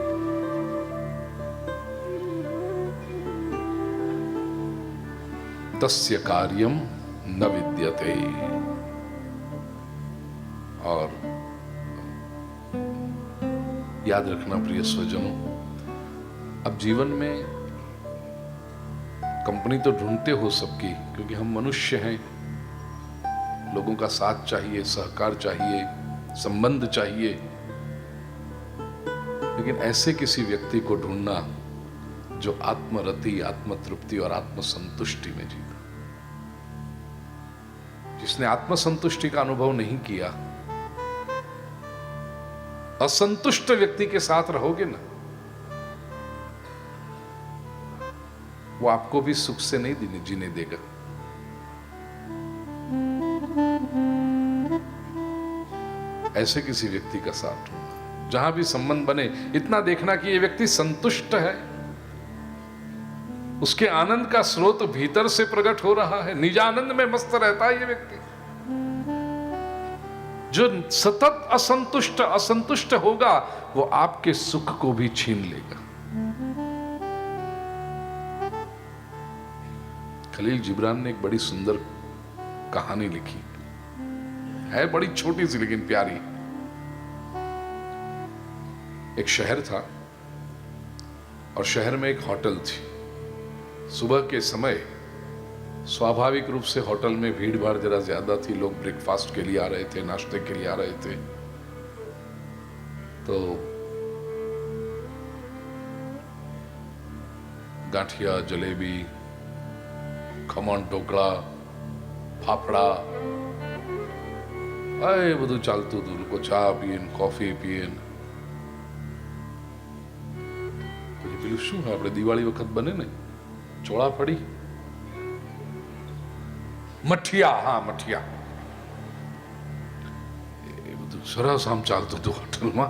तस्य कार्यम न विद्यते। और याद रखना प्रिय स्वजनों, अब जीवन में कंपनी तो ढूंढते हो सबकी, क्योंकि हम मनुष्य हैं, लोगों का साथ चाहिए, सहकार चाहिए, संबंध चाहिए, लेकिन ऐसे किसी व्यक्ति को ढूंढना जो आत्मरति, आत्मतृप्ति और आत्मसंतुष्टि में जीता। जिसने आत्मसंतुष्टि का अनुभव नहीं किया, असंतुष्ट व्यक्ति के साथ रहोगे ना, वो आपको भी सुख से नहीं जीने देगा। ऐसे किसी व्यक्ति का साथ ढूंढना, जहां भी संबंध बने, इतना देखना कि ये व्यक्ति संतुष्ट है, उसके आनंद का स्रोत भीतर से प्रकट हो रहा है, निज आनंद में मस्त रहता है ये व्यक्ति। जो सतत असंतुष्ट होगा वो आपके सुख को भी छीन लेगा। खलील जिब्रान ने एक बड़ी सुंदर कहानी लिखी है, बड़ी छोटी सी लेकिन प्यारी। एक शहर था और शहर में एक होटल थी। सुबह के समय स्वाभाविक रूप से होटल में भीड़ भाड़ जरा ज्यादा थी, लोग ब्रेकफास्ट के लिए आ रहे थे, नाश्ते के लिए आ रहे थे। तो गांठिया, जलेबी, खमण ढोकळा, फाफड़ा, એ બધું ચાલતું હતું। લોકો ચા પીએ, કોફી પીએ। પછી પેલું શું આપણે દિવાળી વખત બને ને ચોળાફળી, મઠિયા, હા મઠિયા, એ બધું સરસ આમ ચાલતું હતું હોટલમાં।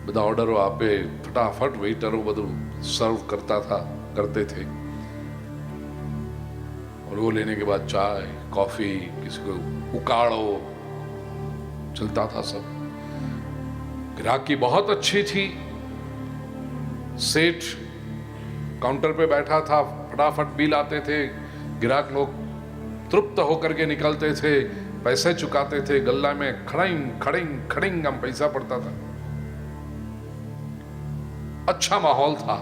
બધા ઓર્ડરો આપે, ફટાફટ વેઇટરો બધું सर्व करते थे। और वो लेने के बाद चाय, कॉफी, किसी को उकाड़ो, चलता था सब। ग्राहकी बहुत अच्छी थी। सेठ काउंटर पे बैठा था, फटाफट बिल आते थे, ग्राहक लोग तृप्त होकर के निकलते थे, पैसे चुकाते थे, गल्ला में खड़िंग खड़िंग खड़िंग हम पैसा पड़ता था। अच्छा माहौल था।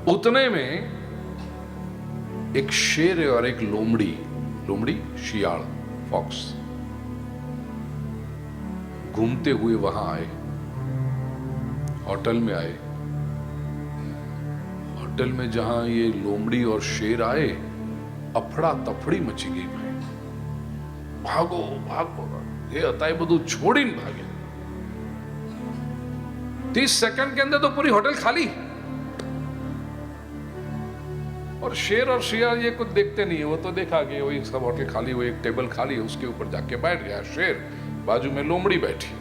उतने में एक शेर और एक लोमड़ी शियाल, फॉक्स, घूमते हुए वहां आए, होटल में आए। होटल में जहां ये लोमड़ी और शेर आए, अफड़ा तफड़ी मची गई भाई। भागो भागो, ये होता है बधु छोड़ी भागे। 30 सेकंड के अंदर तो पूरी होटल खाली। और शेर और शियाल ये कुछ देखते नहीं है, वो तो देखा कि वही सब होटल खाली, वो एक टेबल खाली है, उसके ऊपर जाके बैठ गया शेर, बाजू में लोमड़ी बैठी।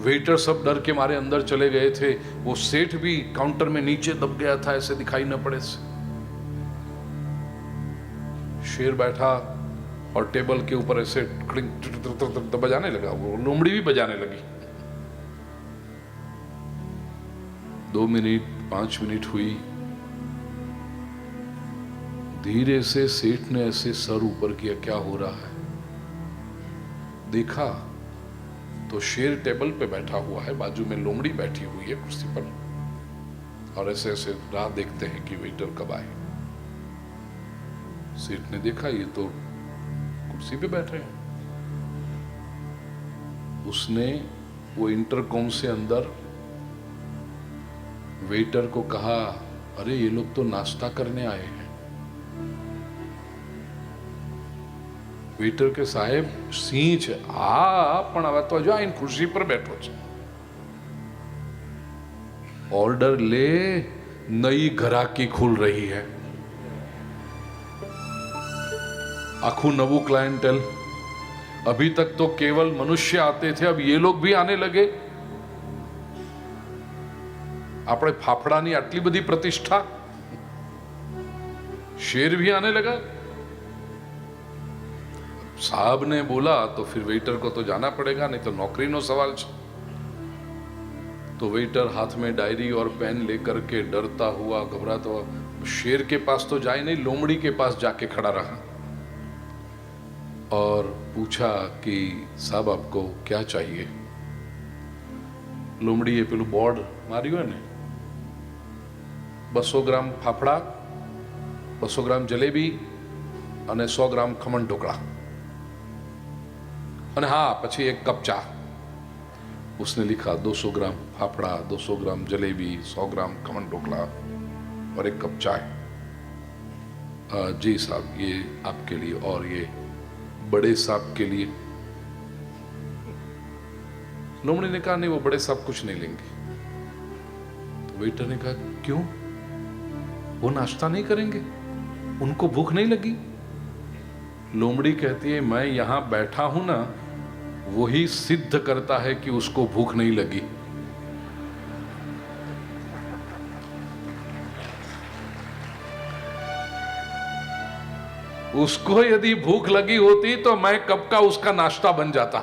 वेटर सब डर के मारे अंदर चले गए थे। वो सेठ भी काउंटर में नीचे दब गया था, ऐसे दिखाई न पड़े से। शेर बैठा और टेबल के ऊपर ऐसे बजाने लगा, वो लोमड़ी भी बजाने लगी। 2 मिनट 5 मिनट हुई, धीरे से सेठ ने ऐसे सर ऊपर किया, क्या हो रहा है? देखा तो शेर टेबल पे बैठा हुआ है, बाजू में लोमड़ी बैठी हुई है कुर्सी पर, और ऐसे ऐसे राह देखते हैं कि वेटर कब आए। सेठ ने देखा ये तो कुर्सी पे बैठे हैं। उसने वो इंटरकॉम से अंदर वेटर को कहा, अरे ये लोग तो नाश्ता करने आए हैं। वेटर के साहेब સિંહ છે, હા પણ હવે તો જો આઈને ખુરશી પર બેઠો છે। ऑर्डर ले, नई ग्राहकी खुल रही है, आखू नवू क्लाइंटेल। अभी तक तो केवल मनुष्य आते थे, अब ये लोग भी आने लगे। આપણે ફાફડાની આટલી બધી પ્રતિષ્ઠા, शेर भी आने लगा। साहब ने बोला तो फिर वेटर को तो जाना पड़ेगा, नहीं तो नौकरी नो सवाल है। तो वेटर हाथ में डायरी और पेन लेकर के डरता हुआ, घबराता हुआ शेर के पास तो जाए नहीं, लोमड़ी के पास जाके खड़ा रहा और पूछा कि साहब आपको क्या चाहिए? लोमड़ी ये पेलू बोर्ड मार्यु है ने, 200 ग्राम फाफड़ा, 200 ग्राम जलेबी અને 100 ગ્રામ ખમણ ઢોકળા, અને हाँ પછી एक कप चा। उसने लिखा 200 ग्राम फाफड़ा, 200 ग्राम जलेबी, 100 ग्राम खमण ढोकला और 1 कप चाय। जी साहब ये आपके लिए, और ये बड़े साहब के लिए। लोमड़ी ने कहा नहीं वो बड़े साहब कुछ नहीं लेंगे। तो वेटर ने कहा क्यों, वो नाश्ता नहीं करेंगे, उनको भूख नहीं लगी? लोमड़ी कहती है मैं यहां बैठा हूं ना, वही सिद्ध करता है कि उसको भूख नहीं लगी। उसको यदि भूख लगी होती तो मैं कब का उसका नाश्ता बन जाता।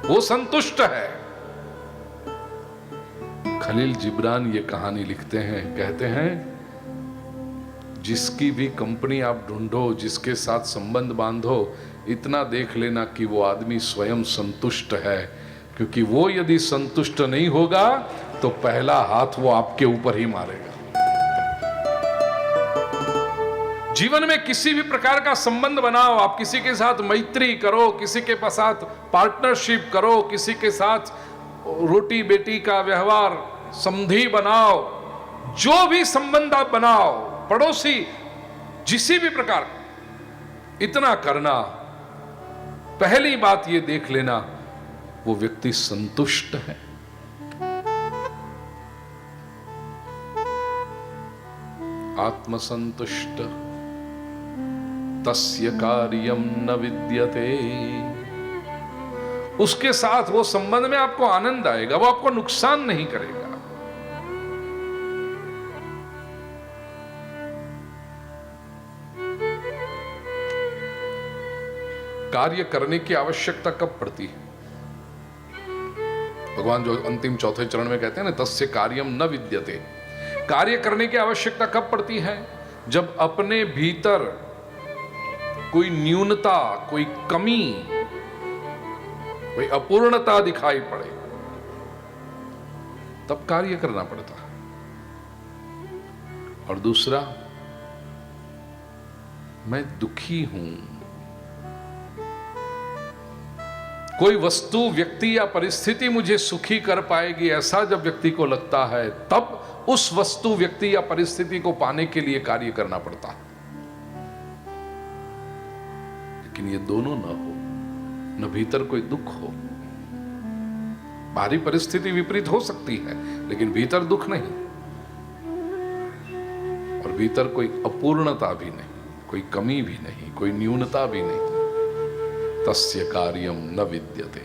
वो संतुष्ट है। खलील जिब्रान ये कहानी लिखते हैं, कहते हैं जिसकी भी कंपनी आप ढूंढो, जिसके साथ संबंध बांधो, इतना देख लेना कि वो आदमी स्वयं संतुष्ट है, क्योंकि वो यदि संतुष्ट नहीं होगा तो पहला हाथ वो आपके ऊपर ही मारेगा। जीवन में किसी भी प्रकार का संबंध बनाओ, आप किसी के साथ मैत्री करो, किसी के साथ पार्टनरशिप करो, किसी के साथ रोटी बेटी का व्यवहार संधि बनाओ, जो भी संबंध आप बनाओ, पड़ोसी जिसी भी प्रकार, इतना करना, पहली बात ये देख लेना वो व्यक्ति संतुष्ट है। आत्मसंतुष्ट तस्य कार्यम न विद्यते। उसके साथ वो संबंध में आपको आनंद आएगा, वो आपको नुकसान नहीं करेगा। कार्य करने की आवश्यकता कब पड़ती है? भगवान जो अंतिम चौथे चरण में कहते हैं ना, तस्य कार्यम न विद्यते। कार्य करने की आवश्यकता कब पड़ती है? जब अपने भीतर कोई न्यूनता, कोई कमी, कोई अपूर्णता दिखाई पड़े, तब कार्य करना पड़ता है। और दूसरा, मैं दुखी हूं, कोई वस्तु, व्यक्ति या परिस्थिति मुझे सुखी कर पाएगी, ऐसा जब व्यक्ति को लगता है, तब उस वस्तु, व्यक्ति या परिस्थिति को पाने के लिए कार्य करना पड़ता है। लेकिन ये दोनों न हो, न भीतर कोई दुख हो। बाहरी परिस्थिति विपरीत हो सकती है, लेकिन भीतर दुख नहीं, और भीतर कोई अपूर्णता भी नहीं, कोई कमी भी नहीं, कोई न्यूनता भी नहीं। तस्य कार्यम न विद्यते।